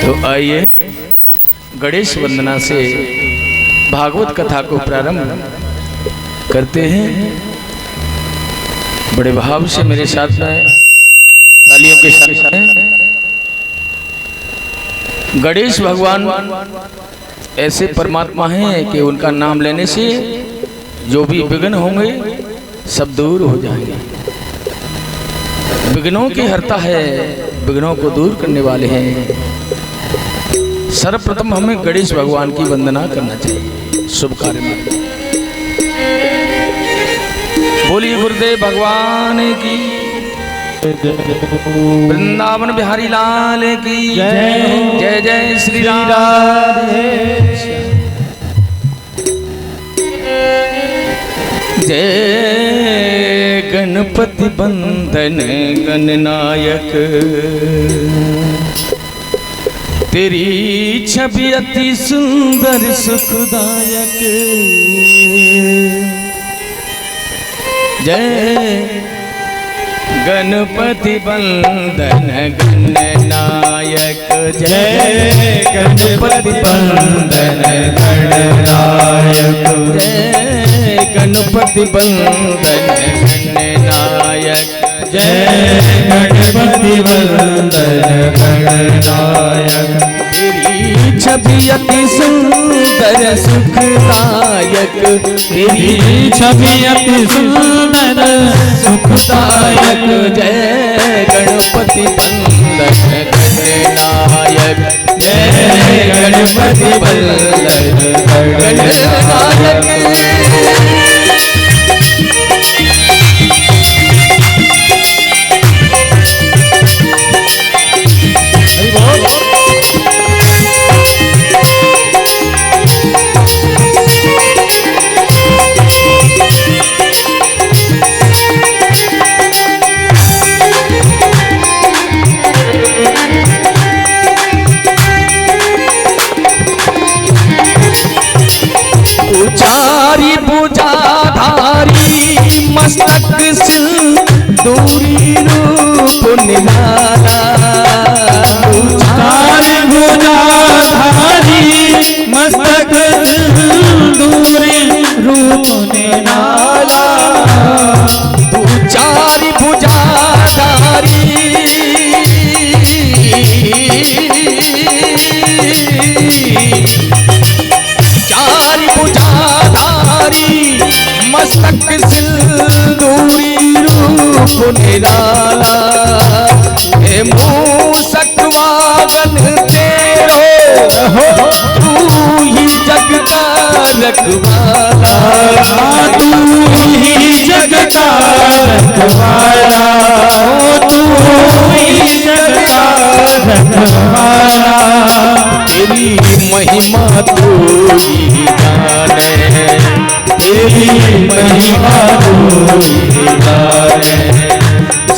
तो आइए गणेश वंदना से भागवत कथा को प्रारंभ करते हैं। बड़े भाव से मेरे साथ में तालियों के साथ गणेश भगवान ऐसे परमात्मा हैं कि उनका नाम लेने से जो भी विघ्न होंगे सब दूर हो जाएंगे। विघ्नों की हरता है, विघ्नों को दूर करने वाले हैं। सर्वप्रथम हमें गणेश भगवान की वंदना करना चाहिए शुभ कार्य में। बोलिए गुरुदेव भगवान की, वृंदावन बिहारी लाल की जय। जय जय श्री राधे। जय गणपति बंदन गणनायक, तेरी छवि अति सुंदर सुखदायक। जय गणपति बंदन गणनायक, जय गणपति बंदन गणनायक, जय गणपति बंदन गणनायक, जय गणपति बंदन गणनायक। तेरी छवि अति सुंदर सुखदायक, तेरी छवि अति सुंदर सुखदायक। जय गणपति बंदन गणनायक, जय गणपति बंदन गणनायक। चारी भुजाधारी मस्तक सिंदूरी रूप निराला, चारी भुजाधारी मस्तक सिंदूरी रूप निराला। तू चारी भुजाधारी भुजाधारी मस्तक सिंदूरी रूप निराला। हे मूषक वाहन तेरो तू ही जग का रखवाला, तू ही जग का रखवाला, तू ही जग का रखवाला। तेरी महिमा तू ही जाने, तेरी महिमा तू ही जाने।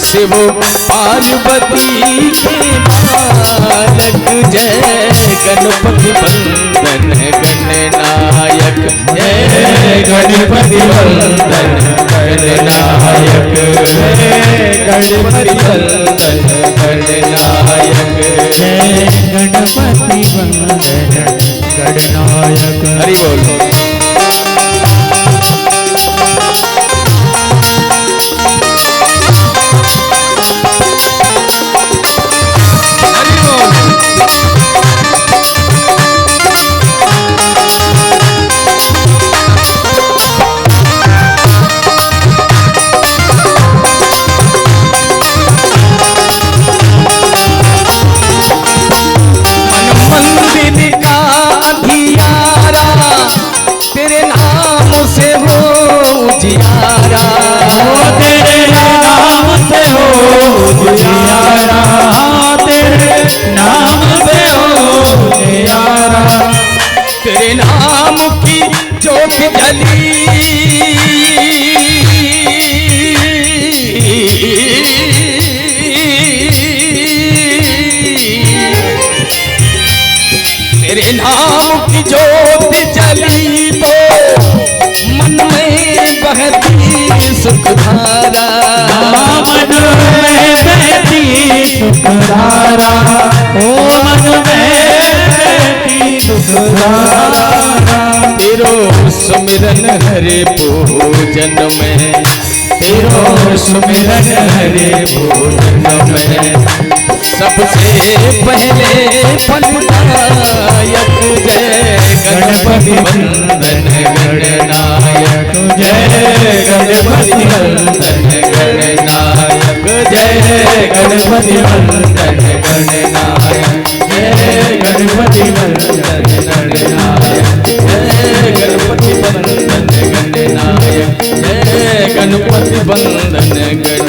शिव पार्वती के बालक, जय गणपति बंदन गणनायक, जय गणपति बंदन गणनायक, जय गणपति बंदन गणनायक, जय गणपति बंदन गणनायक। हरि बोल। तेरे नाम की ज्योत जली, तेरे नाम की ज्योत जली तो मन में बहती सुखधारा, मन में बहती सुखधारा। ओ मन में तेरो सुमिरन हरे पूजन में, तेरो सुमिरन हरे भोजन में। सबसे पहले फलदायक जय गणपति वंदन गणनायक, जय गणपति वंदन गणनायक, जय गणपति वंदन गणनायक, जय गणपति वंदन गणनायक, जय गणपति वंदन गणनायक, जय गणपति वंदन गण।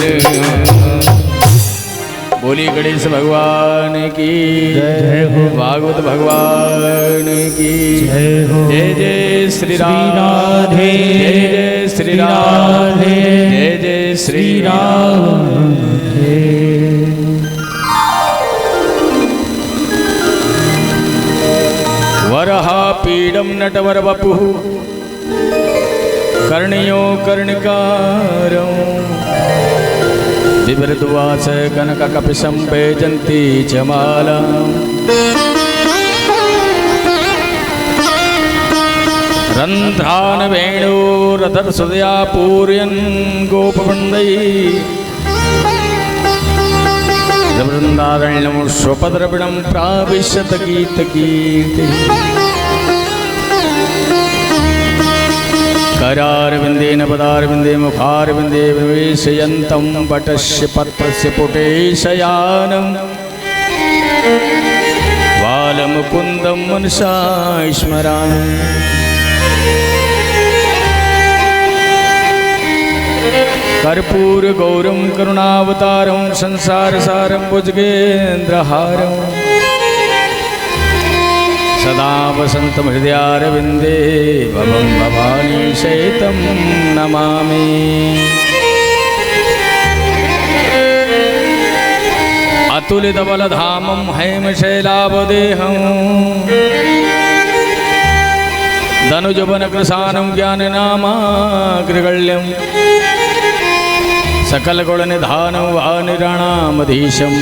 बोली गणेश भगवान की जय हो, भागवत भगवान की जय हो। जय जय श्री राधे, जय जय श्री राधे, जय जय श्री राधे। वरहा पीडम नटवर वपुः कर्णयो कर्णिकारं बिभृतवास कनककपिशं वैजन्ती च मालाम् रन्ध्रान् वेणोरथर्षदया पूरयन् गोपवृन्दैः वृन्दारण्यं स्वपद्रविणं प्राविशत गीतकीर्तिः करारविन्देन पदारविन्दे मुखारविन्दे विवेशयन्तं वटस्य पत्रस्य पुटे शयानं बालमुकुन्दं मनसा स्मरामि। कर्पूरगौरं करुणावतारं संसारसारं भुजगेन्द्रहारं सदा वसन्तं हृदयारविन्दे भवं भवानी शयितं नमामि। अतुलितबलधामं हैमशैलावदेहं धनुजवनकृशानं ज्ञाननामाग्रगण्यं सकलगुणनिधानं वानिराणामधीशं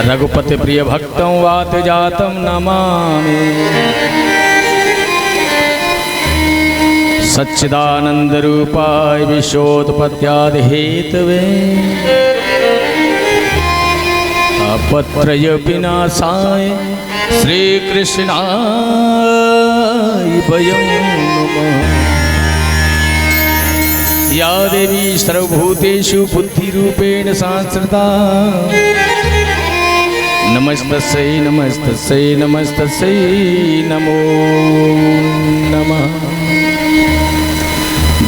रघुपतिप्रियभक्तं वातजातं नमामि। सच्चिदानन्दरूपाय विश्वोत्पत्त्यादिहेतवे अपत्रयविनाशाय श्रीकृष्णाय वयं नमः। या देवी सर्वभूतेषु बुद्धिरूपेण संस्थिता नमस्तस्यै नमस्तस्यै नमस्तस्यै नमो नमः।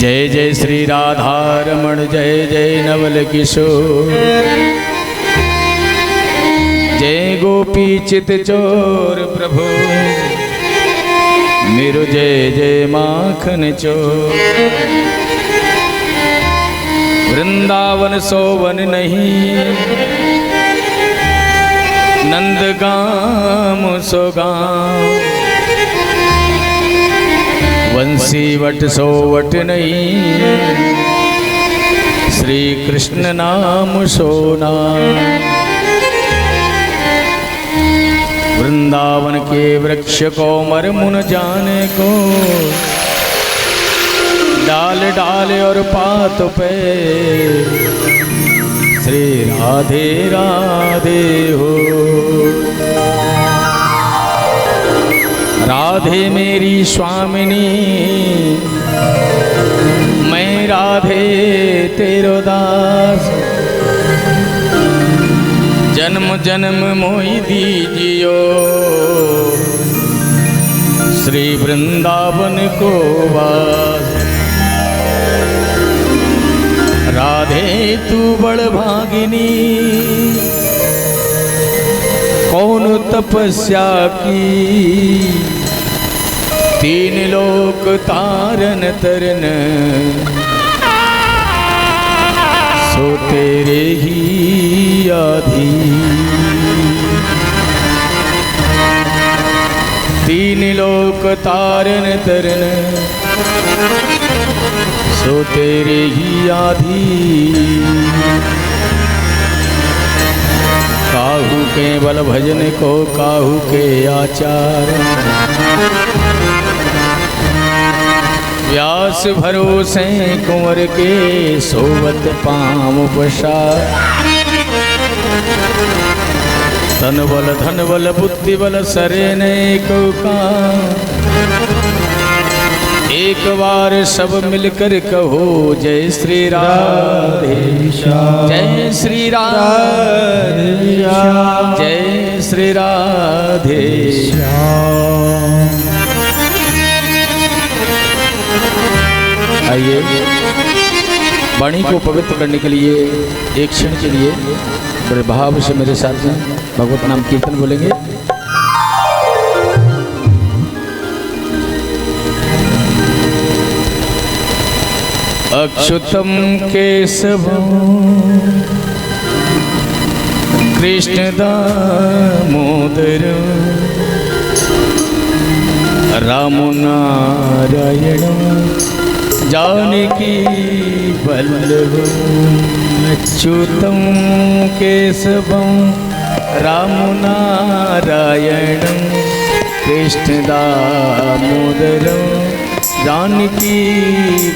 जय जय श्री राधारमण जय जय नवल किशोर जय गोपी चित चोर प्रभु मेरो जय जय माखन चोर। वृंदावन सोवन नहीं नंदगाम सोगाम वंशी वट सोवट नहीं श्री कृष्ण नाम सोना। वृंदावन के वृक्ष को मर मुन जाने को डाल डाल और पात पे श्री राधे राधे हो। राधे मेरी स्वामिनी मैं राधे तेरो दास जन्म जन्म मोहि दीजियो श्री वृंदावन को वास। राधे तू बड़ भागिनी कौन तपस्या की तीन लोक तारन तरन सो तेरे ही आधी। तीन लोक तारन तरन सो तेरे ही आधी। काहू के बल भजन को काहू के आचार। व्यास भरोसे कुंवर के सोवत पाम पसार। तन बल धन बल बुद्धि बल सरे ने को का। एक बार सब मिलकर कहो जय श्री राधे श्याम, जय श्री राधे श्याम, जय श्री राधे श्याम। आइए वाणी को पवित्र करने के लिए एक क्षण के लिए बड़े भाव से मेरे साथ में भगवत नाम कीर्तन बोलेंगे। अच्युतम केशवम कृष्ण दामोदरम राम नारायणम जानकी वल्लभम। अच्युतम केशवम राम नारायणम कृष्ण दामोदरम जानकी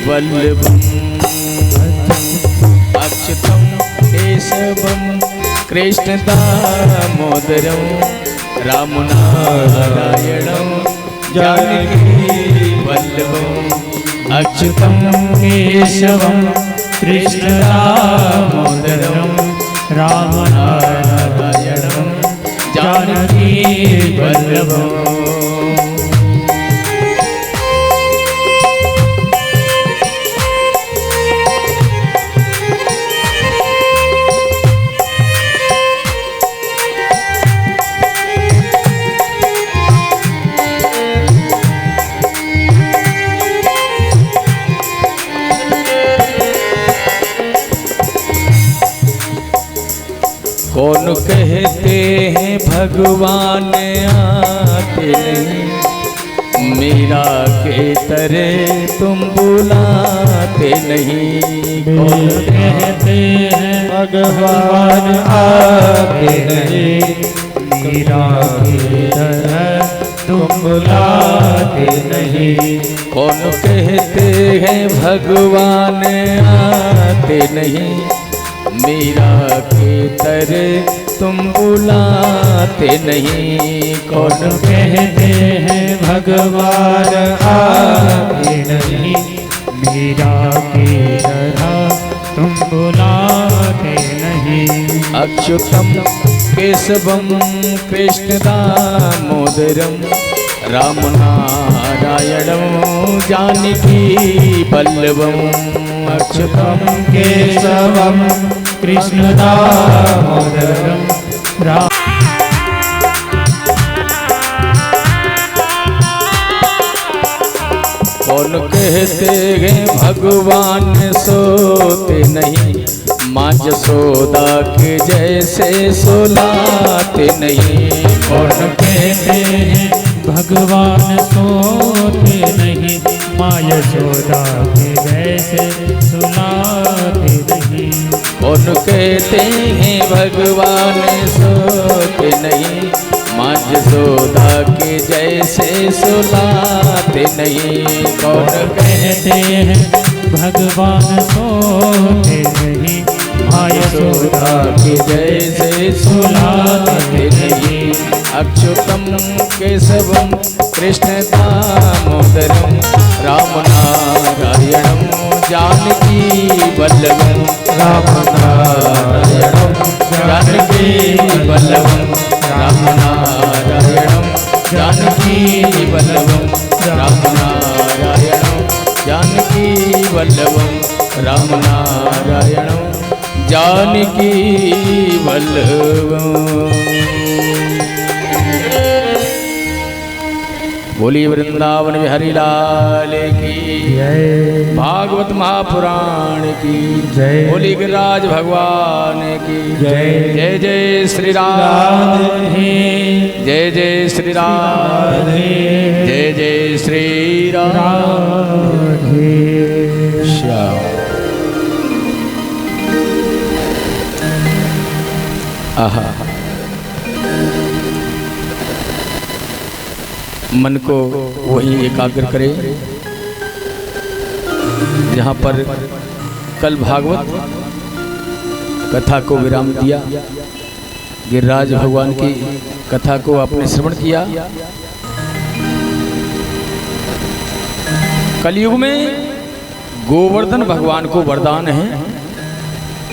वल्लभम। अच्युतम केशवम कृष्ण दामोदरम राम नारायणम जानकी वल्लभम। अच्युतम केशवम कृष्ण दामोदरम राम नारायणम जानकी वल्लभम। कौन कहते हैं भगवान आते नहीं, मीरा के तरह तुम बुलाते नहीं। कौन कहते हैं भगवान आते नहीं, मीरा की तरह तुम बुलाते नहीं। कौन कहते हैं भगवान आते नहीं, मीरा की तरह तुम बुलाते नहीं। कौन कहते हैं भगवान आते नहीं, मीरा की तरह तुम बुलाते नहीं। अच्युतम केशवम कृष्ण दामोदरम राम नारायणम जानकी वल्लभम। अच्युतम केशवम कृष्ण दामोदरम राम। कौन कहते हैं भगवान सोते नहीं, माँ जसोदा के जैसे सुलाते नहीं। कौन कहते हैं भगवान सोते नहीं, माँ यशोदा के जैसे सुलाते नहीं। कौन कहते हैं भगवान सोते नहीं, माँ जसोदा के जैसे सुलाते नहीं। कौन कहते हैं भगवान सोते नहीं, माँ यशोदा के जैसे सुलाते नहीं। अच्युतम केशवम कृष्ण दामोदरम राम नारायणम जानकी वल्लभम। राम नारायणम जानकी वल्लभम। राम नारायणम जानकी वल्लभम। राम नारायणम जानकी वल्लभम। राम नारायणम जानकी वल्लभम। बोली वृंदावन बिहारी लाल की जय, भागवत महापुराण की जय, बोली गिरिराज भगवान की जय। जय जय श्री राम, जय जय श्री राम, जय जय श्री राम। श्याम आहा मन को वही एकाग्र करे जहाँ पर कल भागवत कथा को विराम दिया, गिरिराज भगवान की कथा को आपने श्रवण किया। कलयुग में गोवर्धन भगवान को वरदान है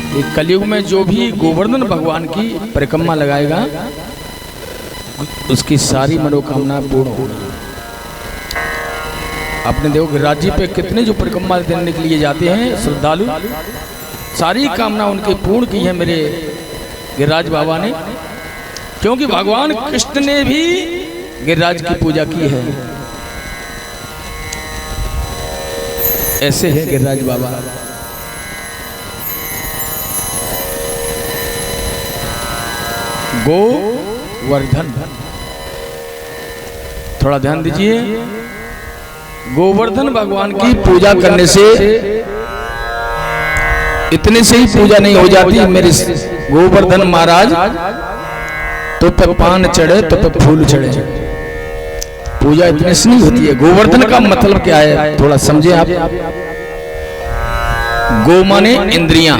कि कलयुग में जो भी गोवर्धन भगवान की परिक्रमा लगाएगा उसकी सारी मनोकामना पूर्ण होगी। आपने देखो गिरिराज जी पे कितने जो परिक्रमा देने के लिए जाते हैं श्रद्धालु, सारी कामना उनकी पूर्ण की है मेरे गिरिराज बाबा ने, क्योंकि भगवान कृष्ण ने भी गिरिराज की पूजा की है। ऐसे है गिरिराज बाबा। गोवर्धन, थोड़ा ध्यान दीजिए। गोवर्धन भगवान की पूजा करने से इतने से ही पूजा नहीं हो जाती मेरे गोवर्धन महाराज, तो पे पान चढ़े तो पे फूल चढ़े। पूजा इतने से नहीं होती है। गोवर्धन का मतलब क्या है थोड़ा समझे आप। गो माने इंद्रियां,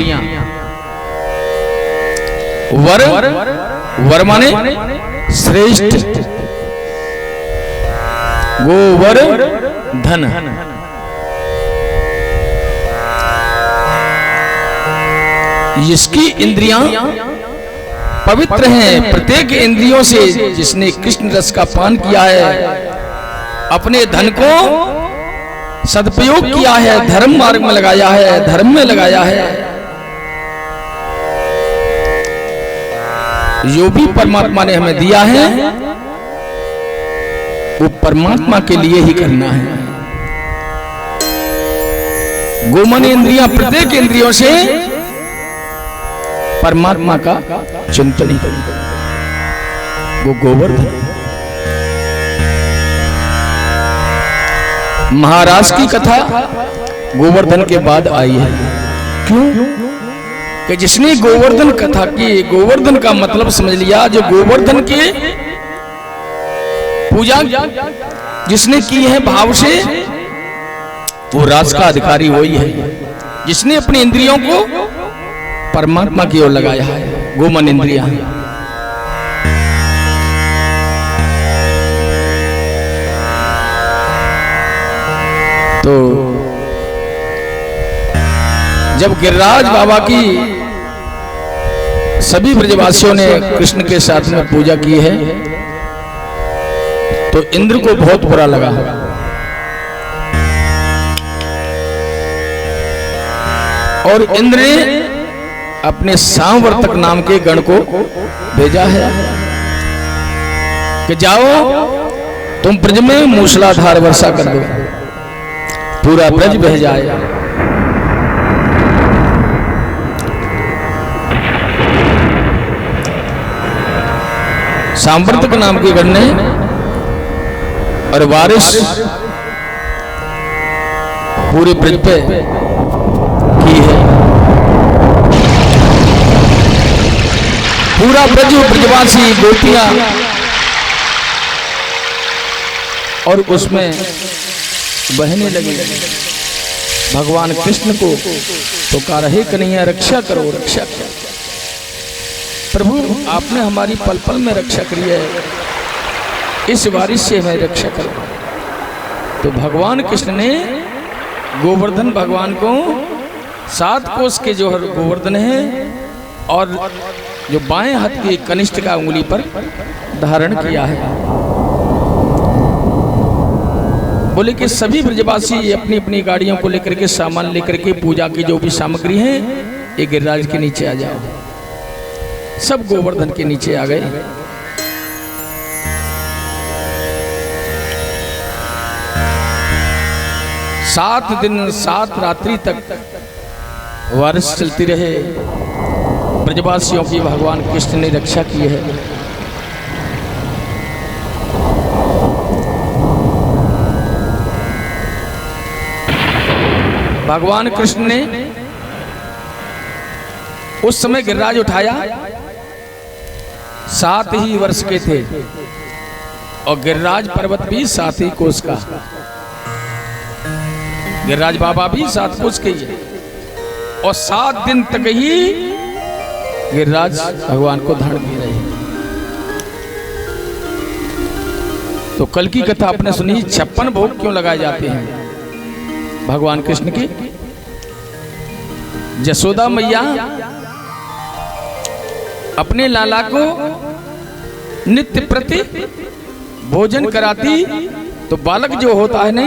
वर माने श्रेष्ठ, गोवर धन। जिसकी इंद्रियां पवित्र हैं, प्रत्येक इंद्रियों से जिसने कृष्ण रस का पान किया है, अपने धन को सदुपयोग किया है, धर्म मार्ग में लगाया है, धर्म में लगाया है, जो भी परमात्मा ने हमें दिया है वो परमात्मा के लिए ही करना है। गोमन इंद्रियां प्रत्येक इंद्रियों से परमात्मा का चिंतन ही करें, वो गोवर्धन। महाराज की कथा गोवर्धन के बाद आई है। क्यों? कि जिसने गोवर्धन कथा की, गोवर्धन का मतलब समझ लिया, जो गोवर्धन के पूजा जिसने की है भाव से, वो राज का अधिकारी वही है जिसने अपनी इंद्रियों को परमात्मा की ओर लगाया है। गोमन इंद्रियां तो जब गिरिराज बाबा की सभी ब्रजवासियों ने कृष्ण के साथ में पूजा की है तो इंद्र को बहुत बुरा लगा और इंद्र ने अपने सांवर्तक नाम के गण को भेजा है कि जाओ तुम ब्रज में मूसलाधार वर्षा कर दो, पूरा ब्रज बह जाए। सांवर्तक नाम के गण ने और बारिश पूरे ब्रज पे की है। पूरा ब्रज ब्रजवासी गोपियां और उसमें बहने लगी। भगवान कृष्ण को पुकारा, हे कन्हैया रक्षा करो, रक्षा करो। प्रभु आपने हमारी पल पल में रक्षा करी है, इस बारिश से हमें रक्षा करो। तो भगवान कृष्ण ने गोवर्धन भगवान को 7 कोस के जो गोवर्धन है और जो बाएं हाथ की कनिष्ठ का उंगली पर धारण किया है। बोले कि सभी ब्रजवासी अपनी अपनी गाड़ियों को लेकर के, सामान लेकर के, पूजा की जो भी सामग्री है, ये गिरिराज के नीचे आ जाओ। सब गोवर्धन के नीचे आ गए। सात दिन 7 रात्रि तक बारिश चलती रहे। ब्रजवासियों की भगवान कृष्ण ने रक्षा की है। भगवान कृष्ण ने उस समय गिरिराज उठाया, 7 ही वर्ष के थे। और गिरिराज पर्वत भी 7 ही कोस का, गिरिराज बाबा भी 7 कोस के ही है। और 7 दिन तक ही गिरिराज भगवान को धारण किए रहे। तो कल की कथा आपने सुनी, 56 भोग क्यों लगाए जाते हैं भगवान कृष्ण के। यशोदा मैया अपने लाला को नित्य प्रति भोजन कराती, तो बालक जो होता है ना,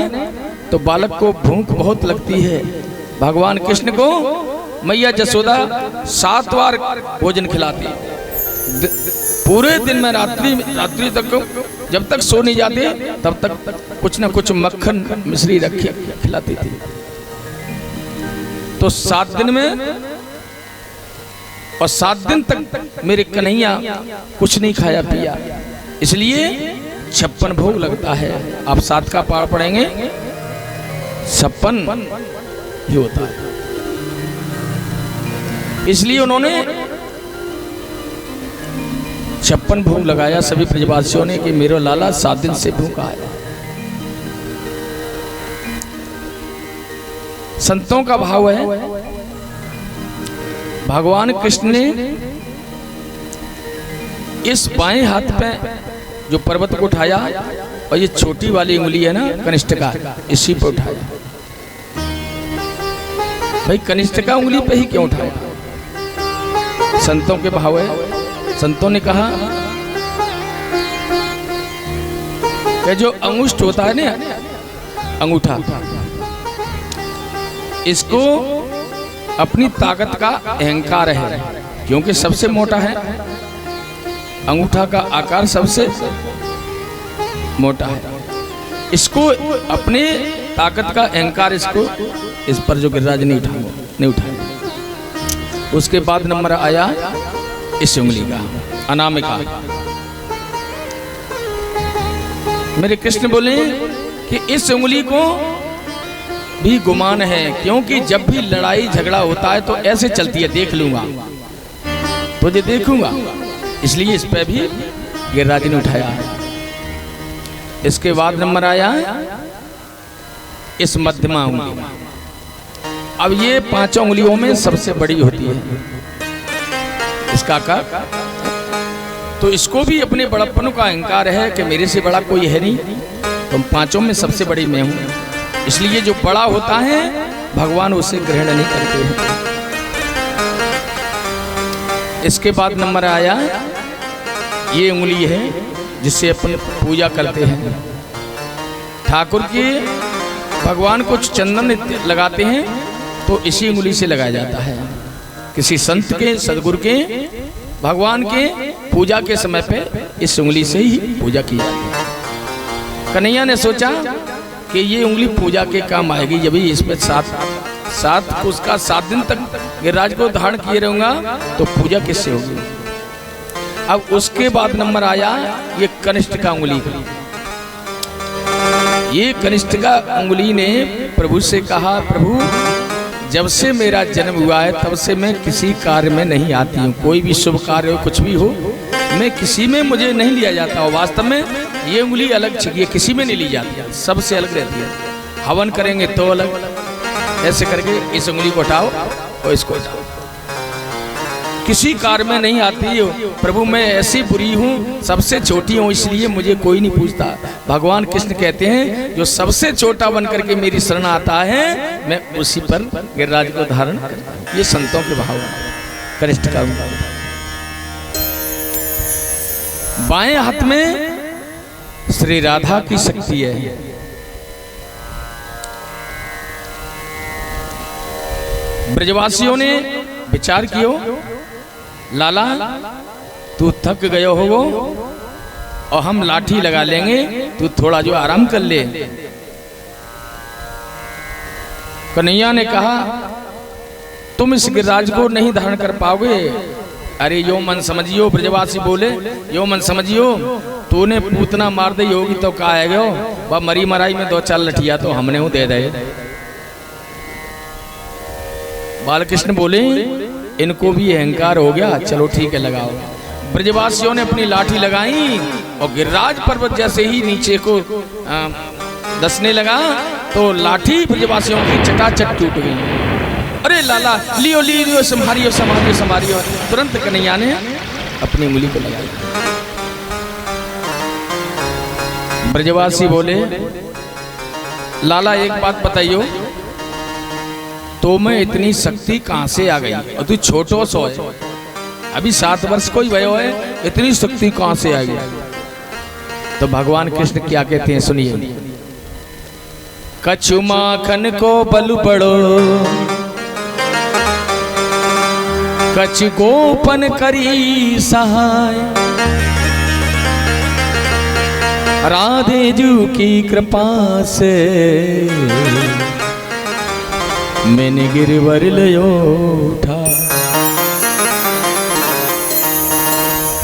तो बालक को भूख बहुत लगती है। भगवान कृष्ण को मैया यशोदा 7 बार भोजन खिलाती, पूरे दिन में रात्रि तक, जब तक सो नहीं जाते तब तक कुछ न कुछ मक्खन मिश्री रखी खिलाती थी। तो 7 दिन में, और 7 दिन तक मेरे कन्हैया कुछ नहीं खाया पिया, इसलिए 56 भोग लगता है। आप 7 का पाठ पढ़ेंगे 56 ही होता है। इसलिए उन्होंने 56 भोग लगाया सभी ब्रजवासियों ने कि मेरा लाला 7 दिन से भूखा है। संतों का भाव है, भगवान कृष्ण ने इस बाएं हाथ पे जो पर्वत को उठाया, और ये छोटी वाली उंगली है ना कनिष्ठिका, इसी पे उठाया। भाई कनिष्ठिका उंगली पे ही क्यों उठाया? संतों के भाव है, संतों ने कहा कि जो अंगुष्ठ होता है ना, अंगूठा, इसको अपनी ताकत का अहंकार है, क्योंकि सबसे मोटा है, अंगूठा का आकार सबसे मोटा है। इसको अपने ताकत का अहंकार, इसको इस पर जो गिरिराज नहीं उठाया। उसके बाद नंबर आया इस उंगली का, अनामिका। मेरे कृष्ण बोले कि इस उंगली को भी गुमान है, क्योंकि जब भी लड़ाई झगड़ा होता है तो ऐसे चलती है, देख लूंगा तुझे देखूंगा, इसलिए इस पे भी गिरिराज ने उठाया। इसके बाद नंबर आया इस मध्यमा उंगली। अब ये 5 उंगलियों में सबसे बड़ी होती है इसका आकार, तो इसको भी अपने बड़प्पन का अहंकार है कि मेरे से बड़ा कोई है नहीं, तो 5 में सबसे बड़ी मैं हूं। इसलिए जो बड़ा होता है भगवान उसे ग्रहण नहीं करते हैं। इसके बाद नंबर आया ये उंगली है जिससे अपन पूजा करते हैं। ठाकुर के भगवान को चंदन लगाते हैं तो इसी उंगली से लगाया जाता है। किसी संत के, सदगुरु के, भगवान के पूजा के समय पे इस उंगली से ही पूजा की जाती है। कन्हैया ने सोचा कि ये उंगली पूजा के काम आएगी, जब इस पे 7 दिन तक गिरिराज को धारण किए रहूंगा तो पूजा किससे होगी। अब उसके बाद नंबर आया ये कनिष्ठिका उंगली का। ये कनिष्ठिका उंगली ने प्रभु से कहा, प्रभु जब से मेरा जन्म हुआ है तब से मैं किसी कार्य में नहीं आती हूँ, कोई भी शुभ कार्य हो, कुछ भी हो, मैं किसी में मुझे नहीं लिया जाता। और वास्तव में ये उंगली अलग छिकी है, किसी में नहीं ली जाती, सबसे अलग रहती है। हवन करेंगे तो अलग, ऐसे करके इस उंगली को उठाओ और इसको उठाओ, किसी कार्य में नहीं आती हो। प्रभु मैं ऐसी बुरी हूँ, सबसे छोटी हूँ, इसलिए मुझे कोई नहीं पूछता। भगवान कृष्ण कहते हैं जो सबसे छोटा बन करके मेरी शरण आता है मैं उसी पर गिरिराज को धारण करता हूँ। ये संतों के भाव है। कनिष्ठिका बाएं हाथ में श्री राधा की शक्ति है। ब्रजवासियों ने विचार कियो, लाला तू थक गयो हो और हम लाठी लगा लेंगे, तू थोड़ा जो आराम कर ले। कन्हैया ने कहा तुम इस गिरिराज को नहीं धारण कर पाओगे। अरे यो मन समझियो, ब्रजवासी बोले यो मन समझियो, तूने पूतना मार दी होगी तो का है गयो, वह मरी मराई में 2-4 लठिया तो हमने वो दे दे। बालकृष्ण बोले इनको भी अहंकार हो गया, चलो ठीक है लगाओ। ब्रजवासियों ने अपनी लाठी लगाई और गिरिराज पर्वत जैसे ही नीचे को दसने लगा तो लाठी ब्रजवासियों की चटाचट टूट गई। अरे लाला लियो लियो संभारियो संभारियो संभारियो। तुरंत कन्हैया ने अपनी उंगली को लगाई। ब्रजवासी बोले लाला एक बात बताइयो, तो मैं इतनी शक्ति कहां से आ गई? और तू छोटो सो है, अभी 7 वर्ष कोई भयो है, इतनी शक्ति कहां से आ गई? तो भगवान कृष्ण क्या कहते हैं सुनिए। कछु माखन को बल बड़ो, कछु गोपन करी सहाय, राधे जू की कृपा से मैंने गिरवर लियो उठा।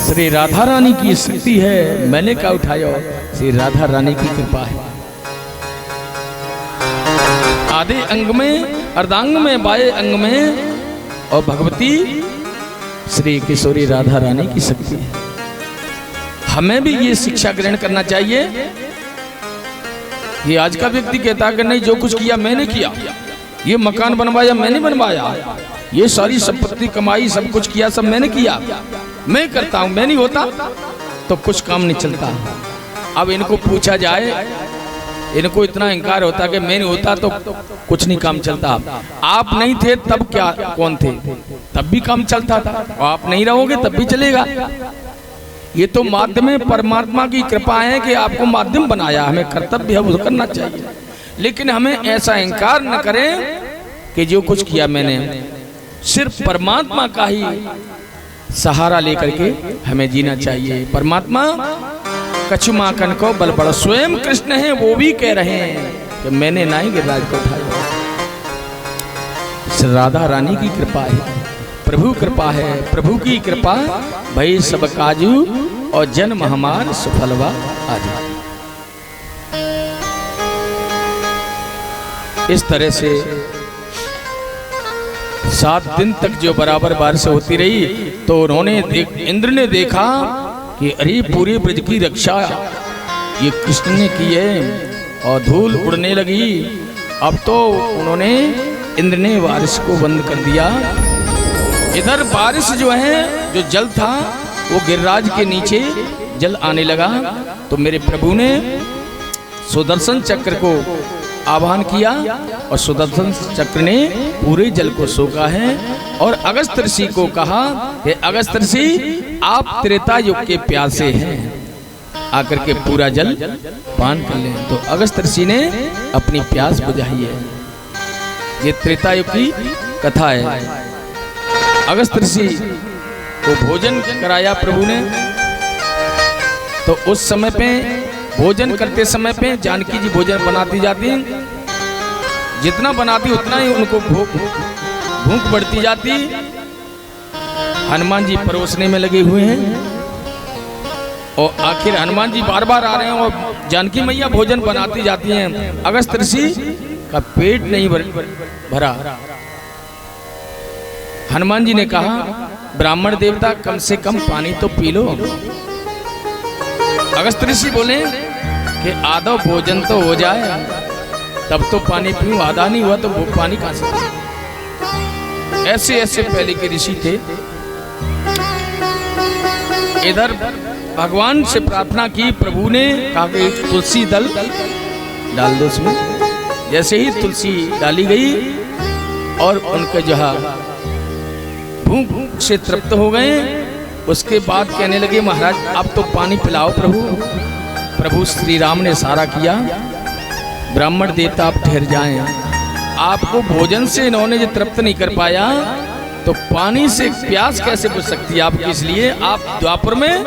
श्री राधा रानी की शक्ति है, मैंने क्या उठाया? श्री राधा रानी की कृपा है। आधे अंग में, अर्धांग में, बाएं अंग में, और भगवती श्री किशोरी राधा रानी की शक्ति है। हमें भी ये शिक्षा ग्रहण करना चाहिए। ये आज का व्यक्ति कहता है कि नहीं जो कुछ किया मैंने किया, ये मकान बनवाया मैंने बनवाया, ये सारी संपत्ति कमाई सब कुछ किया सब मैंने किया, मैं करता हूं, मैं नहीं होता तो कुछ काम नहीं चलता। अब इनको पूछा जाए, इनको इतना इंकार होता कि मैं नहीं होता तो कुछ नहीं काम चलता। आप नहीं थे तब क्या कौन थे? तब भी काम चलता था, और आप नहीं रहोगे तब भी चलेगा। ये तो माध्यम है, परमात्मा की कृपा है कि आपको माध्यम बनाया, हमें कर्तव्य है वो करना चाहिए। लेकिन हमें ऐसा इंकार न करें कि जो कुछ किया मैंने, सिर्फ परमात्मा का ही सहारा लेकर के हमें जीना चाहिए। परमात्मा कछु माखन को बल बड़ा, स्वयं कृष्ण है वो भी कह रहे हैं कि मैंने ना ही गिरिराज को उठाया। राधा रानी की कृपा है, प्रभु कृपा है, प्रभु की कृपा भई सब काजू और जन्म हमार सुफलवा आजू। इस तरह से 7 दिन तक जो बराबर बारिश होती रही तो उन्होंने इंद्र ने देखा कि अरे पूरे ब्रज की रक्षा ये कृष्ण ने की है, और धूल उड़ने लगी। अब तो उन्होंने इंद्र ने बारिश को बंद कर दिया। इधर बारिश जो है, जो जल था वो गिरिराज के नीचे जल आने लगा। तो मेरे प्रभु ने सुदर्शन चक्र को आह्वान किया और सुदर्शन चक्र ने पूरे जल को सोखा है। और अगस्त ऋषि को कहा कि अगस्त ऋषि आप त्रेता युग के प्यासे हैं, आकर के पूरा जल पान कर लें। तो अगस्त ऋषि ने अपनी प्यास बुझाई है। ये त्रेता युग की कथा है। अगस्त ऋषि को भोजन कराया प्रभु ने। तो उस समय पे भोजन करते समय पे जानकी जी भोजन बनाती जाती, जितना बनाती उतना ही उनको भूख बढ़ती जाती। हनुमान जी परोसने में लगे हुए हैं और आखिर हनुमान जी बार बार आ रहे हैं और जानकी मैया भोजन बनाती जाती हैं। अगस्त ऋषि का पेट नहीं भरा। हनुमान जी ने कहा ब्राह्मण देवता कम से कम पानी तो पी लो। अगस्त ऋषि बोले कि आधा भोजन तो हो जाए तब तो पानी पीऊं, आधा नहीं हुआ तो वो पानी कहां से? ऐसे ऐसे पहले के ऋषि थे। इधर भगवान से प्रार्थना की, प्रभु ने कहा कि तुलसी दल डाल दो उसमें। जैसे ही तुलसी डाली गई और उनके जो है भूख से तृप्त हो गए, उसके बाद कहने लगे महाराज आप तो पानी पिलाओ प्रभु। प्रभु श्री राम ने इशारा किया ब्राह्मण देवता आप ठहर जाएं, आपको भोजन से इन्होंने जो तृप्त नहीं कर पाया तो पानी से प्यास कैसे बुझ सकती है आपकी, इसलिए आप द्वापर में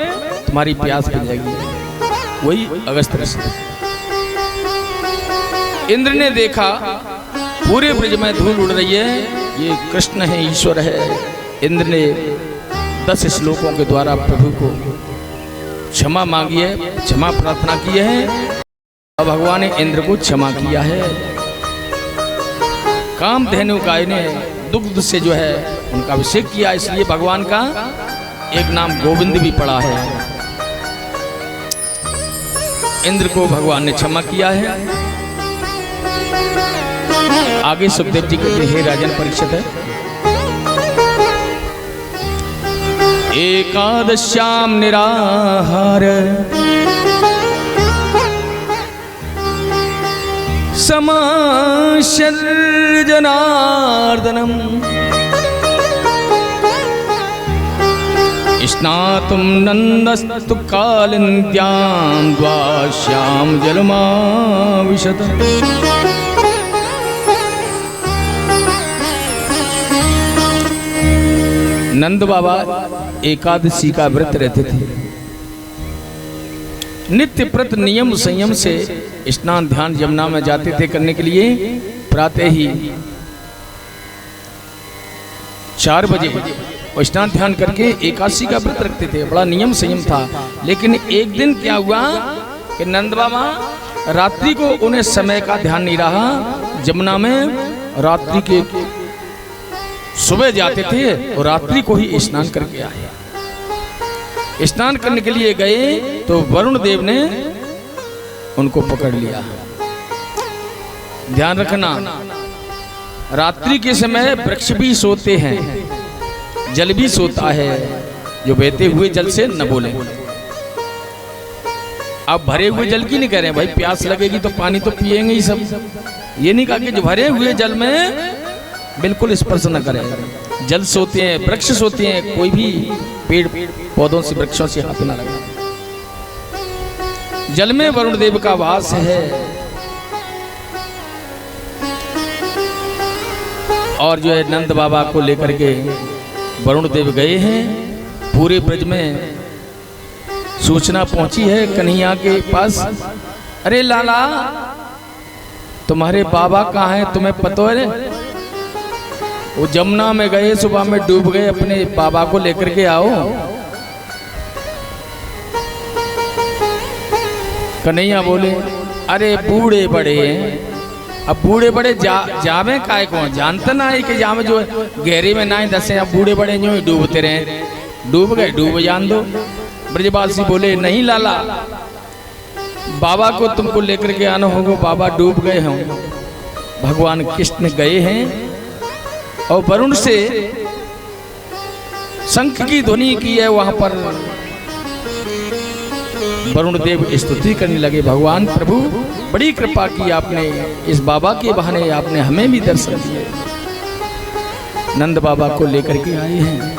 तुम्हारी प्यास बुझ जाएगी। वही अगस्त ऋषि। इंद्र ने देखा पूरे ब्रज में धूल उड़ रही है, ये कृष्ण है, ईश्वर है। इंद्र ने 10 श्लोकों के द्वारा प्रभु को क्षमा मांगी है, क्षमा प्रार्थना की है और भगवान ने इंद्र को क्षमा किया है। कामधेनु गाय ने दुग्ध से जो है उनका अभिषेक किया, इसलिए भगवान का एक नाम गोविंद भी पड़ा है। इंद्र को भगवान ने क्षमा किया है। आगे सुखदेव जी कहते हे राजन परीक्षित है, एकादश्याम निराहार समाशर्जनार्दनम स्नातुम नंदस्तु कालिन्द्यां द्वाश्याम जलमाविशत। नंद बाबा एकादशी का व्रत रहते थे। नित्य प्रत नियम संयम से स्नान ध्यान यमुना में जाते थे करने के लिए। प्रातः ही 4 बजे और स्नान ध्यान करके एकादशी का व्रत रखते थे। बड़ा नियम संयम था। लेकिन एक दिन क्या हुआ कि नंद बाबा रात्रि को उन्हें समय का ध्यान नहीं रहा। यमुना में रात्रि के सुबह जाते थे और रात्रि को ही स्नान करके आए। स्नान करने के लिए गए तो वरुण देव ने उनको पकड़ लिया। ध्यान रखना, रात्रि के समय वृक्ष भी सोते हैं, जल भी सोता है। जो बहते हुए जल से न बोले। आप भरे हुए जल की नहीं कह रहे भाई, प्यास लगेगी तो पानी तो पिएंगे ही सब। ये नहीं कहा कि जो भरे हुए जल में बिल्कुल स्पर्श न करें। जल सोते हैं, वृक्ष सोते हैं, कोई भी पेड़ पौधों से वृक्षों से हाथ न लगा। जल में वरुण देव का वास है। और जो है नंद बाबा को लेकर के वरुण देव गए हैं। पूरे ब्रज में सूचना पहुंची है कन्हैया के पास, अरे लाला तुम्हारे बाबा कहाँ हैं, तुम्हें पता है? वो जमुना में गए, सुबह में डूब गए, अपने बाबा को लेकर के आओ। कन्हैया बोले अरे बूढ़े बड़े हैं, अब बूढ़े बड़े जावे काय को, जानते ना है कि जावे जो गहरे में ना ही दसे। अब बूढ़े बड़े जो डूबते रहे, डूब गए डूब जान दो। ब्रजवासी बोले नहीं लाला, बाबा को तुमको लेकर के आना होगा, बाबा डूब गए हों। भगवान कृष्ण गए हैं और वरुण से शंख की ध्वनि की है। वहां पर वरुण देव स्तुति करने लगे, भगवान प्रभु बड़ी कृपा की आपने, इस बाबा के बहाने आपने हमें भी दर्शन दिए। नंद बाबा को लेकर के आए हैं।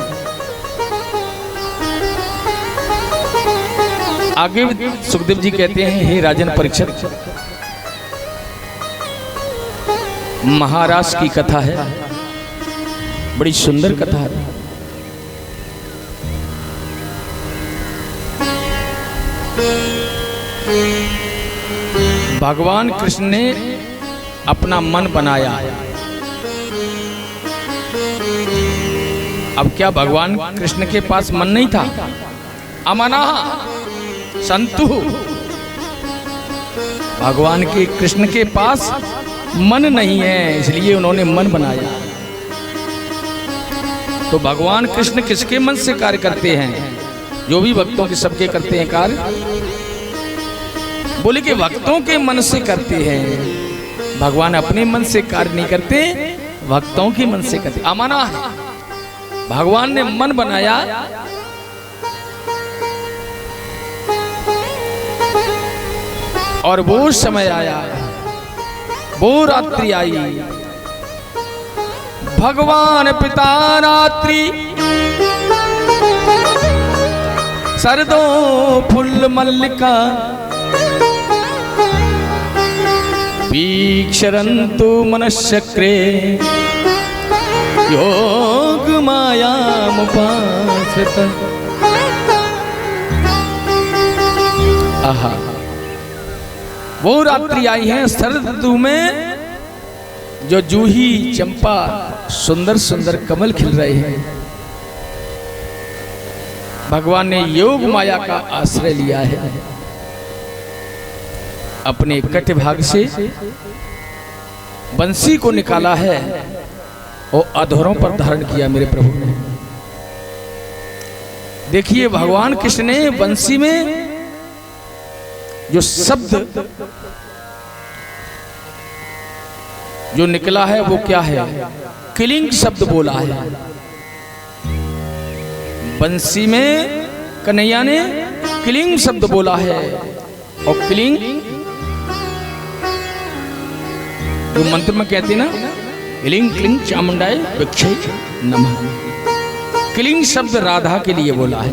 आगे सुखदेव जी कहते हैं हे राजन परीक्षित, महाराष्ट्र की कथा है, बड़ी सुंदर कथा है। भगवान कृष्ण ने अपना मन बनाया। अब क्या भगवान कृष्ण के पास मन नहीं था? अमना संतु, भगवान के कृष्ण के पास मन नहीं है, इसलिए उन्होंने मन बनाया। तो भगवान कृष्ण किसके मन से कार्य करते हैं? जो भी भक्तों के सबके करते हैं कार्य, बोले कि भक्तों के मन से करते हैं। भगवान अपने मन से कार्य नहीं करते, भक्तों के मन से करते। अमाना है, भगवान ने मन बनाया। और वो समय आया, वो रात्रि आई, भगवान पिता रात्रि सरदो फुल मल्लिका वीक्षरन्तु मनश्चक्रे योग मायामुपाश्रित। आहा, वो रात्रि आई है शरद ऋतु में, जो जूही चंपा सुंदर सुंदर कमल खिल रहे हैं। भगवान ने योग माया का आश्रय लिया है। अपने कट भाग से बंसी को निकाला है और अधरों पर धारण किया मेरे प्रभु ने। देखिए भगवान कृष्ण ने बंसी में जो शब्द जो निकला है वो क्या है? किलिंग शब्द बोला है। बंसी में कन्हैया ने किलिंग शब्द बोला है। और किलिंग तो मंत्र में कहते ना, किलिंग क्लिंग चामुंडाय भिक्षे नमः। किलिंग शब्द राधा के लिए बोला है।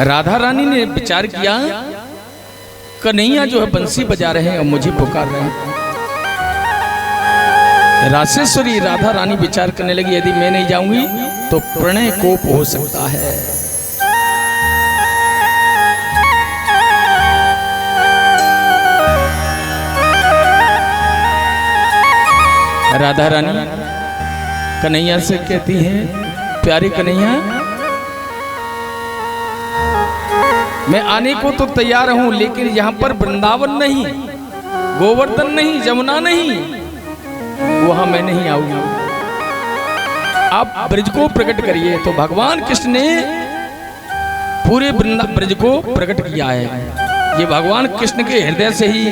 राधा रानी ने विचार किया, कन्हैया जो है बंसी बजा रहे हैं और मुझे पुकार रहे हैं। रासेश्वरी राधा रानी विचार करने लगी, यदि मैं नहीं जाऊंगी तो प्रणय कोप हो सकता है। राधा रानी कन्हैया से कहती है, प्यारे कन्हैया, मैं आने को तो तैयार हूं, लेकिन यहां पर वृंदावन नहीं, गोवर्धन नहीं, जमुना नहीं, वहां मैं नहीं आऊंगा। आप ब्रज को प्रकट करिए। तो भगवान कृष्ण ने पूरे ब्रज को प्रकट किया है। ये भगवान कृष्ण के हृदय से ही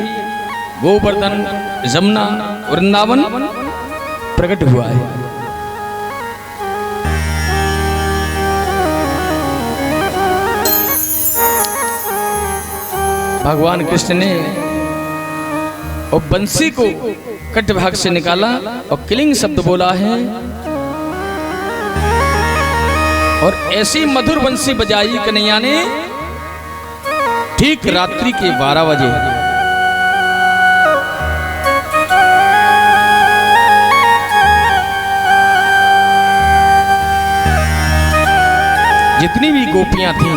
गोवर्धन, जमुना, वृंदावन प्रकट हुआ है। भगवान कृष्ण ने और बंसी को कटभाग से निकाला और किलिंग शब्द बोला है, और ऐसी मधुर बंसी बजाई कन्हैया ने ठीक रात्रि के 12 बजे। जितनी भी गोपियां थीं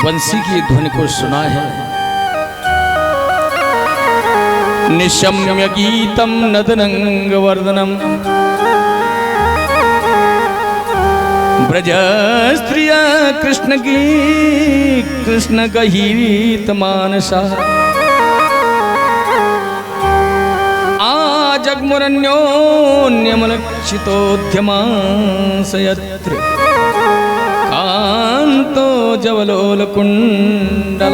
बंसी की ध्वनि को सुना है। निशम्य गीतम नदनंग वर्धनम ब्रज स्त्रिया कृष्ण की कृष्ण गीत मानसा जगमुरन्योन्यमलक्षितोद्यमांसयत्र कांतो जवलोल कुंडल।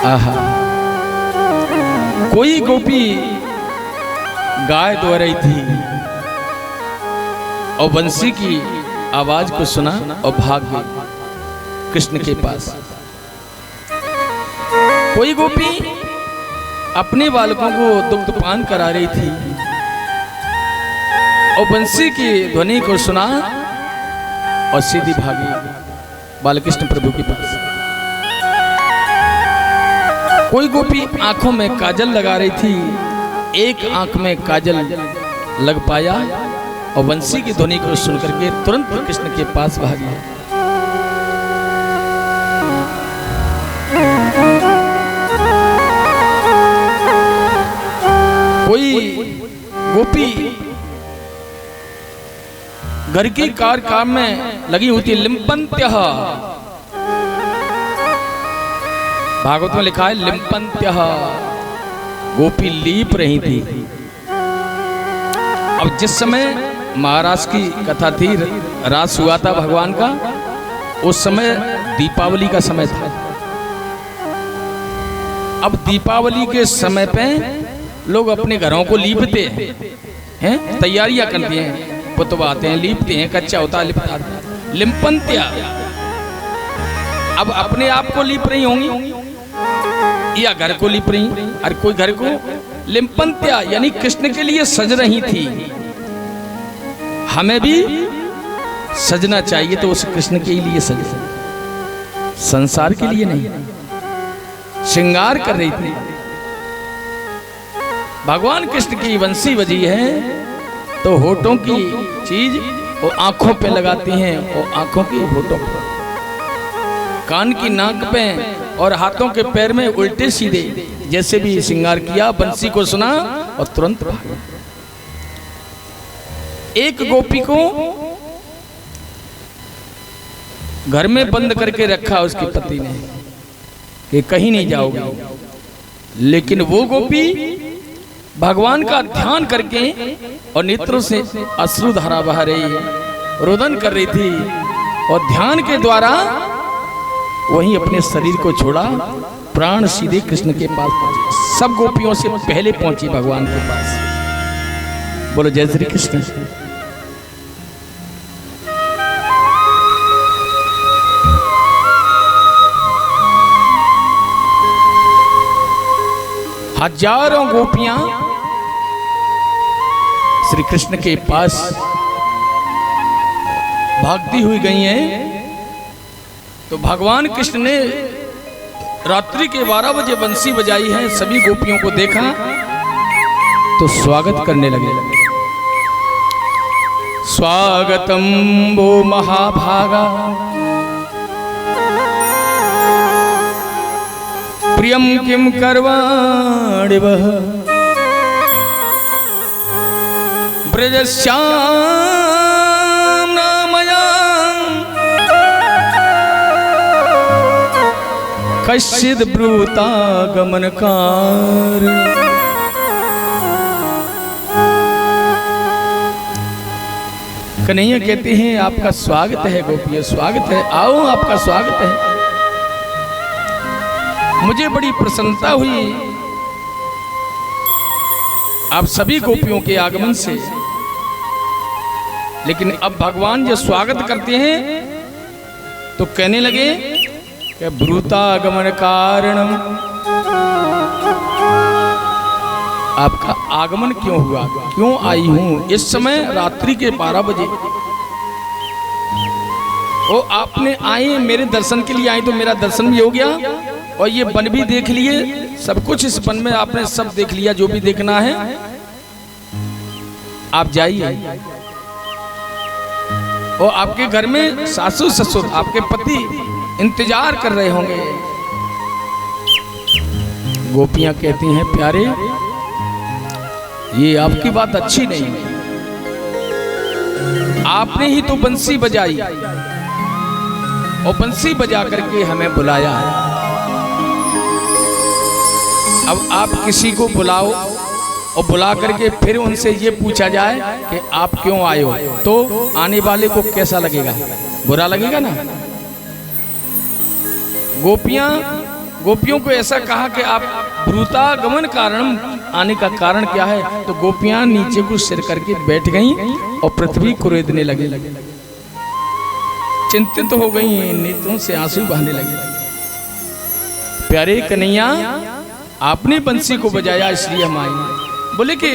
आहा, कोई गोपी गाय दो रही थी और बंसी की आवाज को सुना और भाग गई कृष्ण के पास। कोई गोपी अपने बालकों को दुग्धपान करा रही थी और बंसी की ध्वनि को सुना और सीधी भागी बालकृष्ण प्रभु के पास। कोई गोपी आंखों में काजल लगा रही थी, एक आंख में काजल लग पाया और बंसी की ध्वनि को सुन करके तुरंत कृष्ण के पास भागी। कोई गोपी घर की कार काम में लगी हुई थी। लिम्पन्त्यः, भागवत में लिखा है लिम्पन्त्यः, गोपी लीप रही थी। अब जिस समय महाराज की कथा थी, रास हुआ था भगवान का, उस समय दीपावली का समय था। अब दीपावली के समय पे लोग अपने घरों को लीपते हैं, तैयारियां करते हैं, पुतवाते हैं, लीपते हैं, कच्चा होता है लिपता है, लिम्पन्त्या। अब अपने आप को लीप रही होंगी या घर को लीप रही, और कोई घर को लिम्पन्त्या यानी कृष्ण के लिए सज रही थी। हमें भी सजना चाहिए तो उस कृष्ण के लिए सजे, संसार के लिए नहीं। श्रृंगार कर रही थी। भगवान कृष्ण की बंसी बजी है तो होठों की चीज वो आंखों पे लगाती हैं और आंखों की होठों पे, कान की नाक पे और हाथों के पैर में उल्टे सीधे जैसे भी श्रृंगार किया। बंसी को सुना और तुरंत भागा। एक गोपी को घर में बंद करके रखा उसके पति ने कि कहीं नहीं जाओगे, लेकिन वो गोपी भगवान का ध्यान करके और नेत्रों से अश्रुधारा बह रही, रोदन कर रही थी और ध्यान के द्वारा वहीं अपने शरीर को छोड़ा, प्राण सीधे कृष्ण के पास पहुंचे। सब गोपियों से पहले पहुंची भगवान के पास। बोलो जय श्री कृष्ण। हजारों गोपियां श्री कृष्ण के पास भागती हुई गई हैं। तो भगवान कृष्ण ने रात्रि के 12 बजे बंसी बजाई है। सभी गोपियों को देखा तो स्वागत करने लगे। स्वागतम वो महाभागा प्रियम किम करवाणि वह ब्रजश्याम नामया कश्चिद् ब्रूता गमनकार। कन्हैया कहते हैं आपका स्वागत है गोपियों, स्वागत है, आओ आपका स्वागत है। मुझे बड़ी प्रसन्नता हुई आप सभी गोपियों के आगमन से। लेकिन अब भगवान जो स्वागत करते हैं तो कहने लगे कि ब्रूतागमन कारणम, आपका आगमन क्यों हुआ, क्यों आई हूं इस समय रात्रि के 12 बजे। वो आपने आए मेरे दर्शन के लिए आए तो मेरा दर्शन भी हो गया और ये वन भी देख लिए, सब कुछ इस वन में आपने सब देख लिया जो भी देखना है। आप जाइए और आपके घर में सासू ससुर आपके पति इंतजार कर रहे होंगे। गोपियां कहती हैं प्यारे ये आपकी बात अच्छी नहीं, आपने ही तो बंसी बजाई और बंसी बजा करके हमें बुलाया है। अब आप किसी को बुलाओ और बुला करके फिर उनसे ये पूछा जाए कि आप क्यों आए हो, तो आने वाले को कैसा लगेगा, बुरा लगेगा ना। गोपियों को ऐसा कहा कि आप ब्रूतागमन कारण, आने का कारण क्या है, तो गोपियां नीचे को सिर करके बैठ गईं और पृथ्वी को रेतने लगे, चिंतित हो गई, नेत्रों से आंसू बहने लगे। प्यारे कन्हैया आपने बंसी को बजाया इसलिए हम आए। बोले कि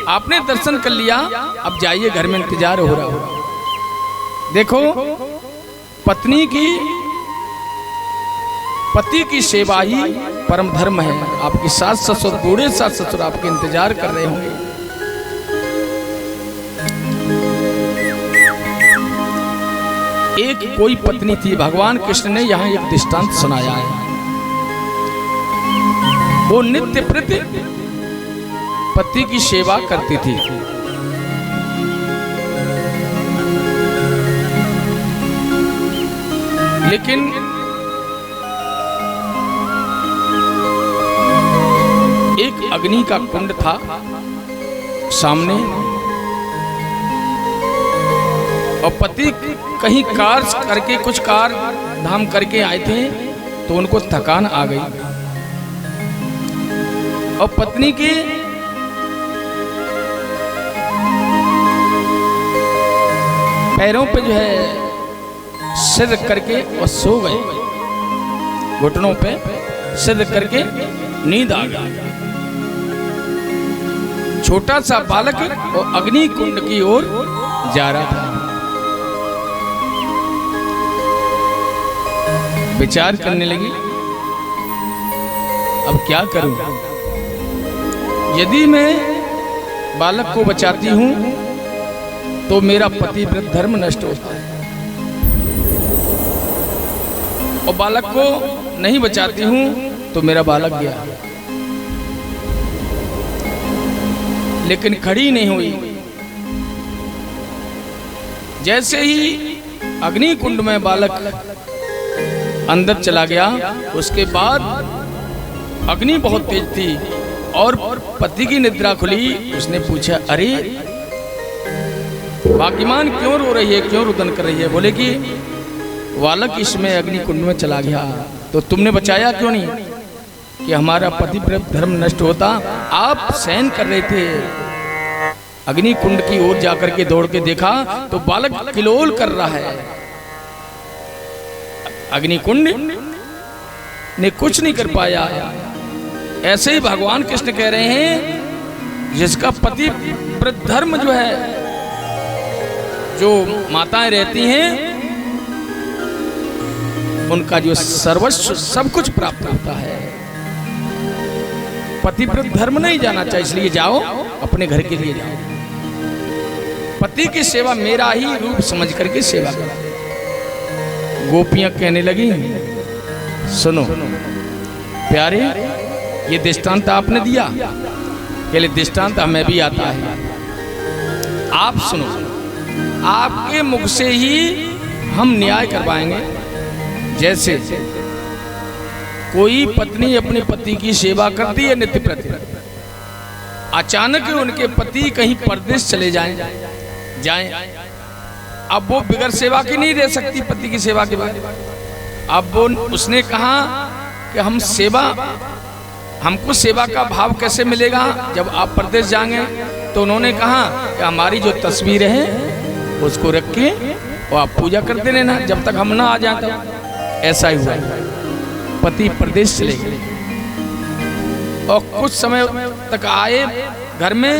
आपने दर्शन कर लिया, अब जाइए घर में इंतजार हो रहा होगा। देखो पति की सेवा ही परम धर्म है। आपकी सास ससुर, बूढ़े सास ससुर आपके इंतजार कर रहे होंगे। एक कोई पत्नी थी, भगवान कृष्ण ने यहाँ एक दृष्टांत सुनाया है। वो नित्य प्रति पति की सेवा करती थी। लेकिन एक अग्नि का कुंड था सामने और पति कहीं कार्य करके कुछ कार्य धाम करके आए थे तो उनको थकान आ गई और पत्नी की पैरों पे जो है सिर रख करके और सो गए, घुटनों पे सिर रख करके नींद आ गई। छोटा सा बालक और अग्नि कुंड की ओर जा रहा था। विचार करने लगी अब क्या करूं, यदि मैं बालक को बचाती हूं तो मेरा पतिव्रत धर्म नष्ट होता है और बालक को नहीं बचाती हूं तो मेरा बालक गया। लेकिन खड़ी नहीं हुई। जैसे ही अग्नि कुंड में बालक अंदर चला गया, उसके बाद अग्नि बहुत तेज थी और पति की निद्रा खुली। उसने पूछा, अरे भाग्यमान क्यों रो रही है, क्यों रुदन कर रही है? बोले कि बालक इसमें अग्नि कुंड में चला गया, तो तुमने बचाया क्यों नहीं कि हमारा पति धर्म नष्ट होता? आप शयन कर रहे थे, अग्नि कुंड की ओर जाकर के दौड़ के देखा तो बालक किलोल कर रहा है। अग्नि कुंड ने कुछ नहीं कर पाया। ऐसे ही भगवान कृष्ण कह रहे हैं, जिसका पति धर्म जो है, जो माताएं रहती हैं उनका जो सर्वस्व सब कुछ प्राप्त होता है। पतिव्रत धर्म नहीं जाना चाहिए, इसलिए जाओ अपने घर के लिए जाओ। पति की सेवा मेरा ही रूप समझ करके सेवा करो। गोपियां कहने लगी, सुनो प्यारे, ये दृष्टांत आपने दिया, कहले दृष्टांत हमें भी आता है। आप सुनो, आपके मुख से ही हम न्याय करवाएंगे। जैसे कोई पत्नी अपने पति की सेवा करती है नित्य प्रति, अचानक उनके पति कहीं परदेश चले जाएं, अब वो बिगर सेवा की नहीं रह सकती पति की सेवा के बाद। अब वो उसने कहा कि हमको सेवा का भाव कैसे मिलेगा जब आप परदेश जाएंगे? तो उन्होंने कहा कि हमारी जो तस्वीर है उसको रख के और आप पूजा करते रहना जब तक हम ना आ जाए तब। ऐसा ही हुआ, पति परदेश चले गए और कुछ समय तक आए घर में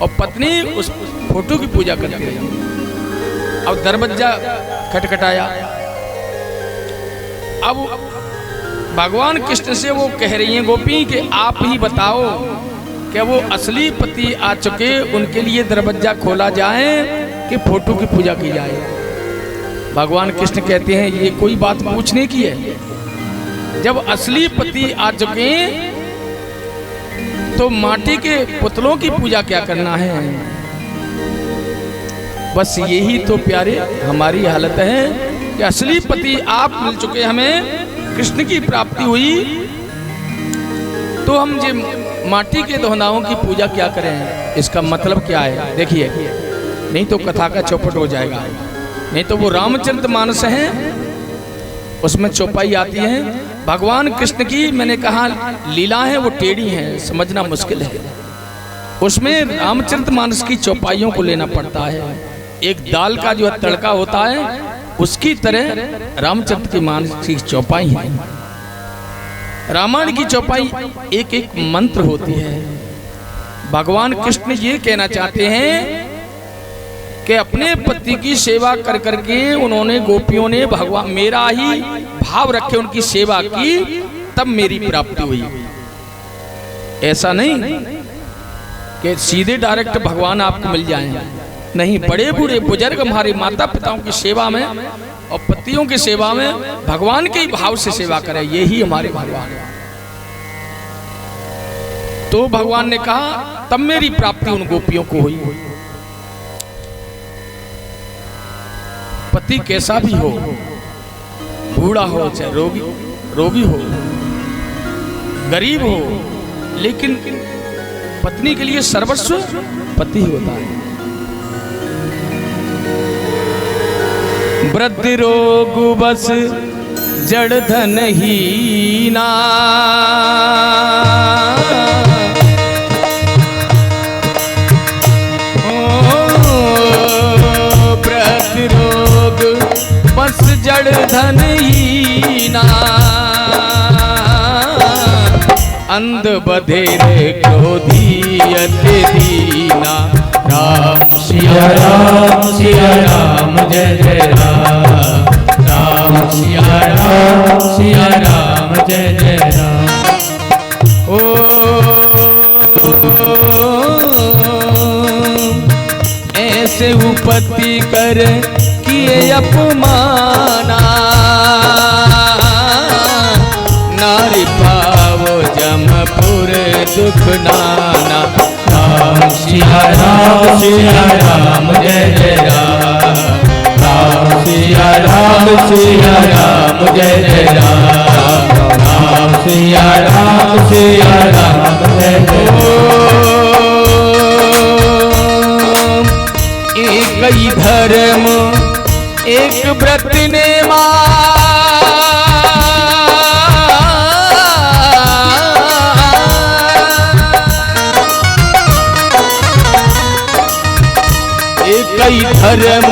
और पत्नी उस फोटो की पूजा करती रही। अब दरवाजा खटखटाया। अब भगवान कृष्ण से वो कह रही हैं गोपी कि आप ही बताओ कि वो असली पति आ चुके, उनके लिए दरवाजा खोला जाए कि फोटो की पूजा की जाए? भगवान कृष्ण कहते हैं, ये कोई बात पूछने की है? जब असली पति आ चुके तो माटी के पुतलों की पूजा क्या करना है? बस यही तो प्यारे हमारी हालत है कि असली पति आप मिल चुके, हमें कृष्ण की प्राप्ति हुई, तो हम जो माटी के दोहनाओं की पूजा क्या करें? इसका मतलब क्या है? देखिए, नहीं तो कथा का चौपट हो जाएगा। नहीं तो वो रामचरितमानस है, उसमें चौपाई आती है। भगवान कृष्ण की मैंने कहा लीला है, वो टेढ़ी है, समझना मुश्किल है। उसमें रामचरितमानस की चौपाइयों को लेना पड़ता है। एक दाल का जो तड़का होता है उसकी तरह रामचरितमानस की चौपाई है। रामायण की चौपाई एक एक मंत्र होती है। भगवान कृष्ण ये कहना चाहते हैं कि अपने पति की सेवा कर करके उन्होंने, गोपियों ने भगवान मेरा ही भाव रखे उनकी सेवा की, तब मेरी प्राप्ति हुई। ऐसा नहीं कि सीधे डायरेक्ट भगवान आपको मिल जाएं। नहीं, बड़े बूढ़े बुजुर्ग हमारे माता पिताओं की सेवा में और पतियों की सेवा में भगवान के ही भाव से सेवा करें, यही हमारे भगवान है। तो भगवान ने कहा तब मेरी प्राप्ति उन गोपियों को हुई। पति कैसा भी हो, बूढ़ा हो चाहे रोगी हो, गरीब हो, लेकिन पत्नी के लिए सर्वस्व पति ही होता है। वृद्धि रोग बस जड़ धन हीना, वृद्धि रोग बस जड़ धन हीना, अंध बधेरे क्रोधी अति दीना। राम सिया राम जय जय राम, राम सिया राम जय जय राम। ओ ऐसे उपति कर किए अपमाना, नारी पावो जमपुर दुख नाना। राम सिया राम जय जय राम, राम सिया राम जय जय राम, राम सिया राम जय जय एक ही धर्म एक व्रत ने एक ही धर्म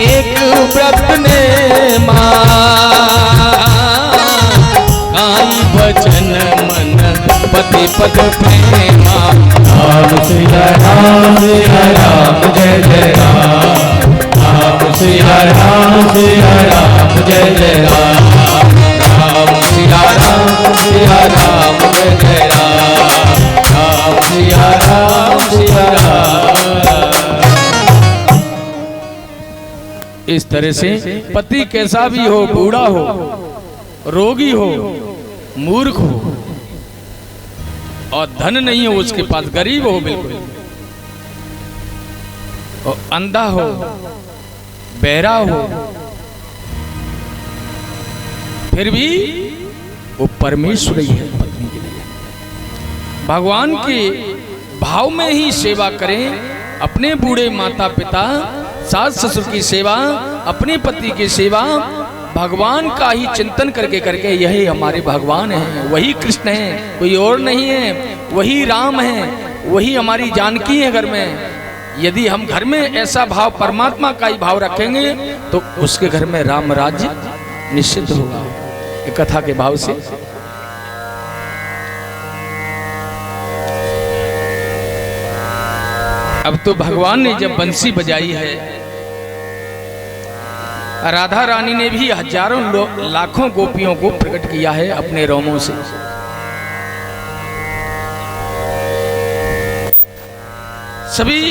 एक व्रत ने काई भजन मन पति पद प्रेमा राम सिया राम जय जय राम राम सिया राम जय जय राम राम सिया राम जय जय राम राम सिया राम। इस तरह से पति कैसा भी हो, बूढ़ा हो, रोगी हो, मूर्ख हो और धन नहीं हो उसके पास, गरीब हो बिल्कुल, और अंधा हो, बहरा हो, फिर भी वो परमेश्वर ही है पत्नी के लिए। भगवान के भाव में ही सेवा करें। अपने बूढ़े माता पिता सास ससुर की सेवा, अपने पति की सेवा, भगवान का ही चिंतन करके करके यही हमारे भगवान हैं, वही कृष्ण हैं, कोई और नहीं है, वही राम हैं, वही हमारी जानकी है घर में। यदि हम घर में ऐसा भाव परमात्मा का ही भाव रखेंगे तो उसके घर में राम राज्य निश्चित होगा। एक कथा के भाव से अब तो भगवान ने जब बंसी बजाई है, राधा रानी ने भी हजारों लाखों गोपियों को प्रकट किया है अपने रोमों से। सभी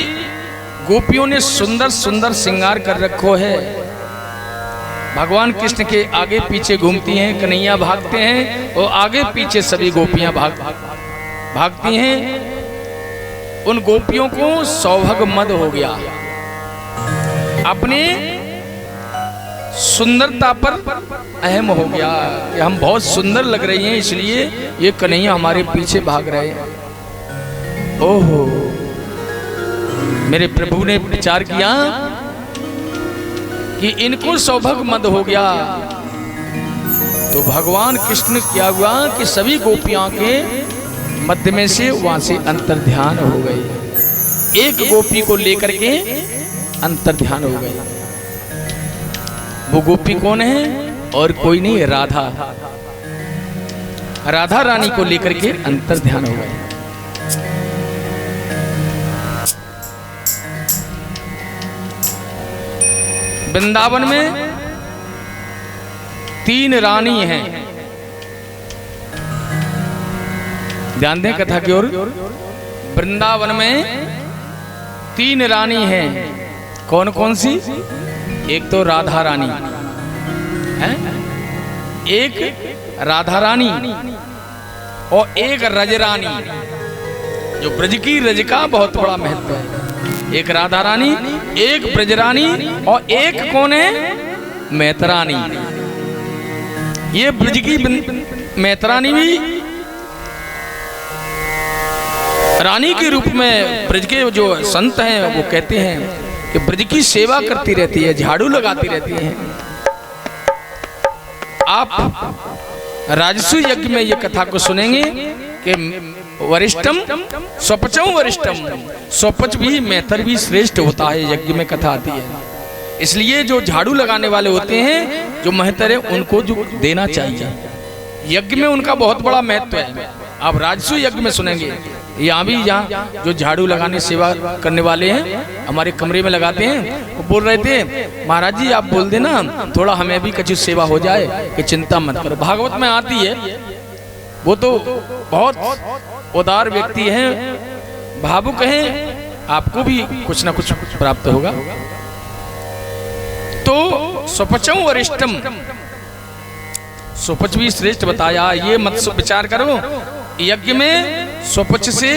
गोपियों ने सुंदर सुंदर श्रृंगार कर रखो है। भगवान कृष्ण के आगे पीछे घूमती हैं, कन्हैया भागते हैं और आगे पीछे सभी गोपियां भागती हैं। उन गोपियों को सौभाग्य मद हो गया, अपने सुंदरता पर अहम हो गया कि हम बहुत सुंदर लग रही हैं, इसलिए ये कन्हैया हमारे पीछे भाग रहे हैं। ओहो, मेरे प्रभु ने विचार किया कि इनको सौभाग्य मद हो गया, तो भगवान कृष्ण क्या हुआ कि सभी गोपियों के मध्य में से वहां से अंतर ध्यान हो गए। एक गोपी को लेकर के अंतर ध्यान हो गए। वो गोपी कौन है? और कोई नहीं, राधा। राधा रानी को लेकर के अंतर ध्यान हो गए। वृंदावन में 3 रानी हैं। ध्यान दें कथा की ओर। वृंदावन में 3 रानी हैं। कौन कौन सी? एक तो राधा रानी है, एक राधा रानी और एक रज रानी, जो ब्रज की रज का बहुत बड़ा महत्व है। एक राधा रानी, एक ब्रज रानी और एक कौन है? मैतरानी। ये ब्रज की मैतरानी भी रानी के रूप में ब्रज के जो संत हैं वो कहते हैं कि ब्रज की सेवा करती रहती है, झाड़ू लगाती रहती है। आप राजसु यज्ञ में ये कथा को सुनेंगे कि वरिष्ठम स्वपचौ वरिष्ठम, स्वपच भी मैतर भी श्रेष्ठ होता है, यज्ञ में कथा आती है। इसलिए जो झाड़ू लगाने वाले होते हैं, जो महतर है, उनको जो देना चाहिए। यज्ञ में उनका बहुत बड़ा महत्व है। आप राजसु यज्ञ में सुनेंगे। यहाँ भी यहाँ जो झाड़ू लगाने सेवा करने वाले हैं हमारे कमरे में लगाते हैं, वो बोल रहे थे महाराज जी आप बोल देना थोड़ा हमें भी कुछ सेवा हो जाए, कि चिंता मत करो। भागवत में आती है, वो तो बहुत उदार व्यक्ति हैं, भावुक हैं, आपको भी कुछ ना कुछ प्राप्त होगा। तो स्वपचौ वरिष्ठम, स्वपच भी श्रेष्ठ बताया। ये मत विचार करो यज्ञ में स्वपच से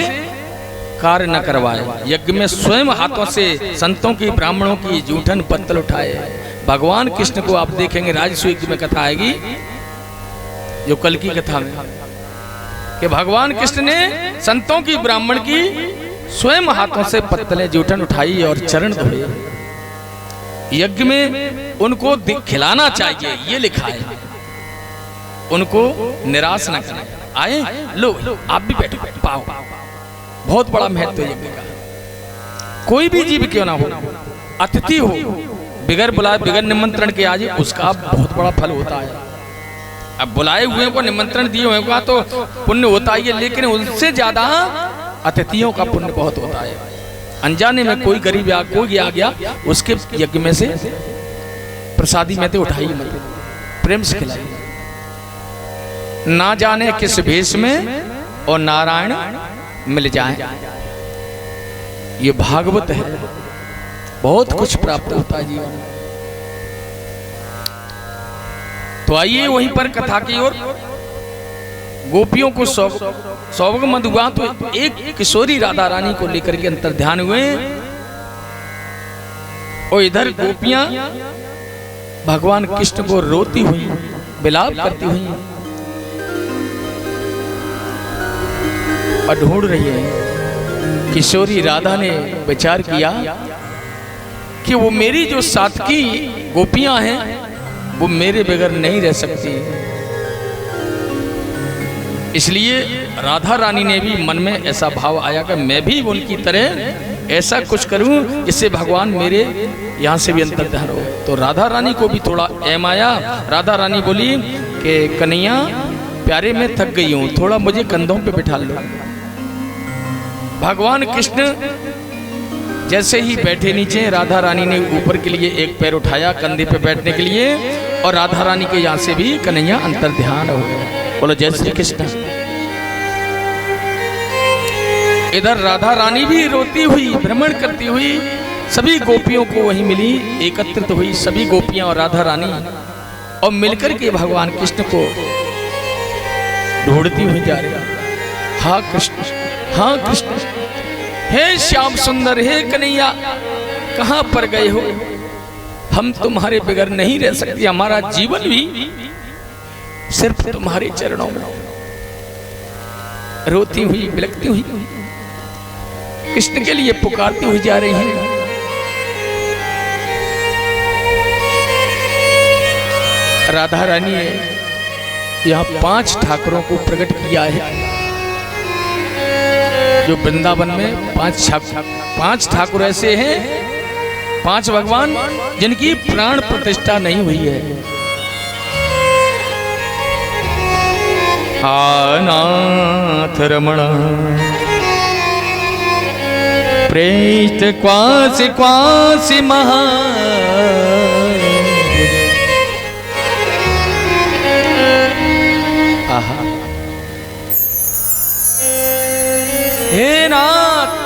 कार्य न करवाए, यज्ञ में स्वयं हाथों से संतों की ब्राह्मणों की जूठन पत्तल उठाए। भगवान कृष्ण को आप देखेंगे राजसु यज्ञ में कथा आएगी, जो कल की कथा में कि भगवान कृष्ण ने संतों की ब्राह्मण की स्वयं हाथों से पत्तलें जूठन उठाई और चरण धोए। यज्ञ में उनको खिलाना चाहिए, ये लिखा है। उनको निराश न करें। आए, लो आप भी बैठो, पाओ। बहुत बड़ा महत्व है यज्ञ का। कोई भी जीव क्यों ना हो, अतिथि हो, बिगर बुलाए बिगर निमंत्रण के आ जाए, उसका बहुत बड़ा फल होता है। अब बुलाए हुए को निमंत्रण दिए हुए का तो पुण्य होता ही है, लेकिन उनसे ज्यादा अतिथियों का पुण्य बहुत होता है। अनजाने में कोई गरीब या कोई आ गया, उसके यज्ञ में से प्रसादी में तो उठाई मत, प्रेम से खिलाई। ना जाने किस भेष में और नारायण मिल जाए, ये भागवत है। बहुत कुछ प्राप्त होता है जीवन में। तो आइए वहीं पर कथा की ओर। गोपियों को सौभाग्य मत हुआ तो एक किशोरी राधा रानी को लेकर के अंतर ध्यान हुए, और इधर गोपियां भगवान कृष्ण को रोती हुई, विलाप करती हुई और ढूंढ रही है। किशोरी राधा ने विचार किया कि वो मेरी जो साथी गोपियां हैं वो मेरे बगैर नहीं रह सकती। इसलिए राधा रानी ने भी मन में ऐसा भाव आया कि मैं भी उनकी तरह ऐसा कुछ करूं जिससे भगवान मेरे यहाँ से भी अंतर्धान हो। तो राधा रानी को भी थोड़ा एम आया। राधा रानी बोली कि कन्हैया प्यारे, मैं थक गई हूँ, थोड़ा मुझे कंधों पे बिठा लो। भगवान कृष्ण जैसे ही बैठे नीचे, राधा रानी ने ऊपर के लिए एक पैर उठाया कंधे पे बैठने के लिए, और राधा रानी के यहाँ से भी कन्हैया अंतर्ध्यान हो गया। बोलो जय श्री कृष्ण। इधर राधा रानी भी रोती हुई, भ्रमण करती हुई सभी गोपियों को वहीं मिली, एकत्रित हुई सभी गोपियां और राधा रानी, और मिलकर के भगवान कृष्ण को ढूंढती हुई जा रही। हाँ कृष्ण, हाँ कृष्ण, हे श्याम सुंदर, हे कन्हैया, कहां पर गए हो? हम तुम्हारे बगैर नहीं रह सकते, हमारा जीवन भी सिर्फ तुम्हारे चरणों में। रोती हुई, बिलखती हुई कृष्ण के लिए पुकारती हुई जा रही हैं। राधा रानी ने यहाँ 5 ठाकुरों को प्रकट किया है। जो वृंदावन में 5 ठाकुर ऐसे हैं, 5 भगवान जिनकी प्राण प्रतिष्ठा नहीं हुई है। नाथ रमण प्रेष्ठ क्वासि क्वासि महा, हे नाथ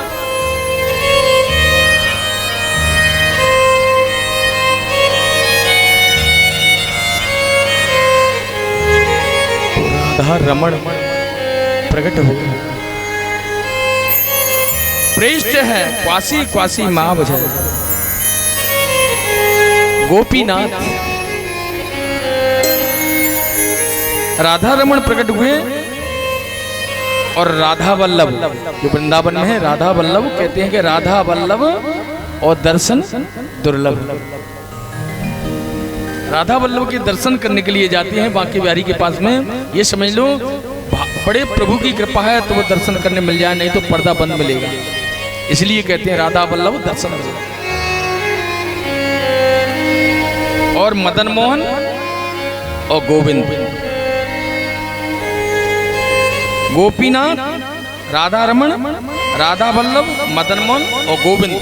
राधा रमण प्रकट हो गए। प्रेष्ठ है क्वासी क्वासी माँ बजाय गोपीनाथ। राधा रमण प्रकट हुए, और राधा वल्लभ जो वृंदावन में है, राधा वल्लभ कहते हैं कि राधा वल्लभ और दर्शन दुर्लभ। राधा वल्लभ के दर्शन करने के लिए जाते हैं बांके बिहारी के पास में। ये समझ लो बड़े प्रभु की कृपा है तो वो दर्शन करने मिल जाए, नहीं तो पर्दा बंद मिलेगा। इसलिए कहते हैं राधा वल्लभ दर्शन। और मदन मोहन और गोविंद, गोपीनाथ, राधा रमण, राधा वल्लभ, मदन मोहन और गोविंद,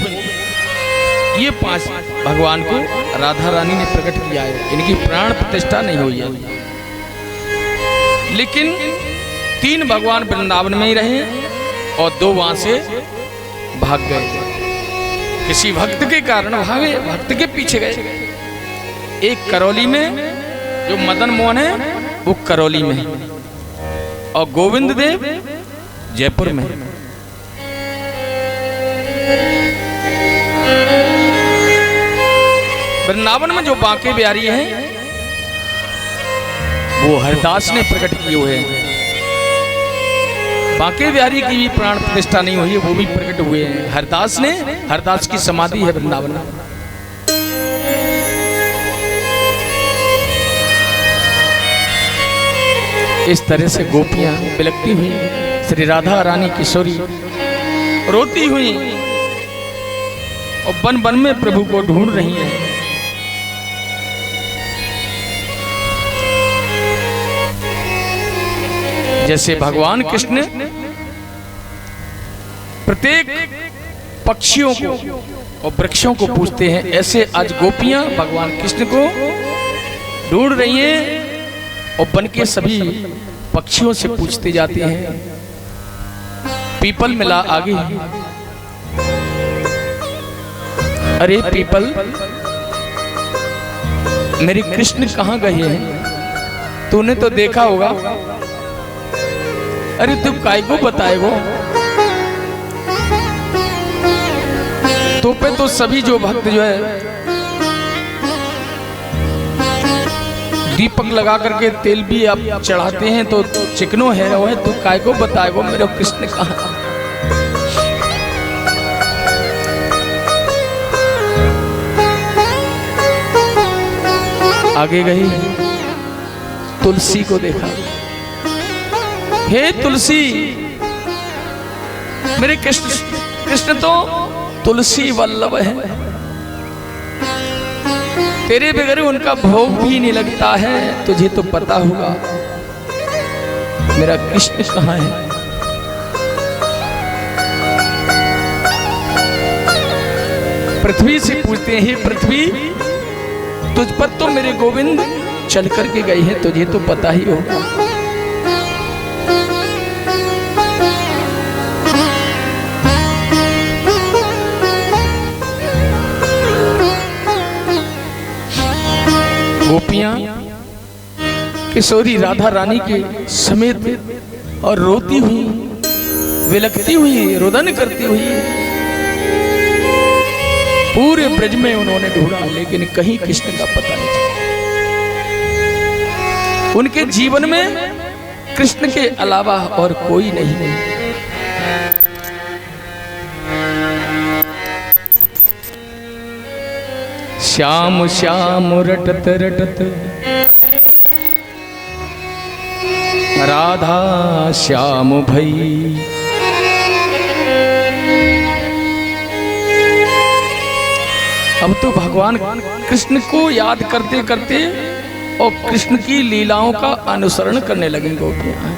ये 5 भगवान को राधा रानी ने प्रकट किया है। इनकी प्राण प्रतिष्ठा नहीं हुई है, लेकिन 3 भगवान वृंदावन में ही रहे और 2 वहां से भाग गए। किसी भक्त के कारण भागे, भक्त के पीछे गए। एक करौली में, जो मदन मोहन है वो करौली में है, और गोविंद देव जयपुर में। वृंदावन में जो बांके बिहारी हैं वो हरदास ने प्रकट किए हुए हैं। बांके बिहारी की भी प्राण प्रतिष्ठा नहीं हुई है, वो भी प्रकट हुए हैं। हरदास की समाधि है वृंदावन में। इस तरह से गोपियां बिलकती हुई, श्री राधा रानी किशोरी रोती हुई और वन वन में प्रभु को ढूंढ रही हैं। जैसे भगवान कृष्ण प्रत्येक पक्षियों को और वृक्षों को पूछते हैं, ऐसे आज गोपियां भगवान कृष्ण को ढूंढ रही हैं और बन के सभी पक्षियों से पूछते जाते हैं। पीपल मिला आगे, अरे पीपल मेरे कृष्ण कहां गए हैं? तूने तो देखा होगा। अरे तू काय को बताएगो? तो पे तो सभी जो भक्त जो है दीपक लगा करके तेल भी आप चढ़ाते हैं तो चिकनो है वो है, तू काय को बताएगो मेरे कृष्ण कहां? आगे गई, तुलसी को देखा। हे तुलसी, मेरे कृष्ण तो तुलसी वल्लभ है, तेरे बगैर उनका भोग भी नहीं लगता है। तुझे तो पता होगा मेरा कृष्ण कहां है। पृथ्वी से पूछते हैं, हे पृथ्वी तुझ पर तो मेरे गोविंद चल करके गई है, तुझे तो पता ही होगा। गोपियां किशोरी राधा रानी के समेत और रोती हुई, विलकती हुई, रोदन करती हुई पूरे ब्रज में उन्होंने ढूंढा, लेकिन कहीं कृष्ण का पता नहीं चला। उनके जीवन में कृष्ण के अलावा और कोई नहीं। श्याम श्याम रटत रटत राधा श्याम भई, अब तो भगवान कृष्ण को याद करते करते और कृष्ण की लीलाओं का अनुसरण करने लगे गोपियां।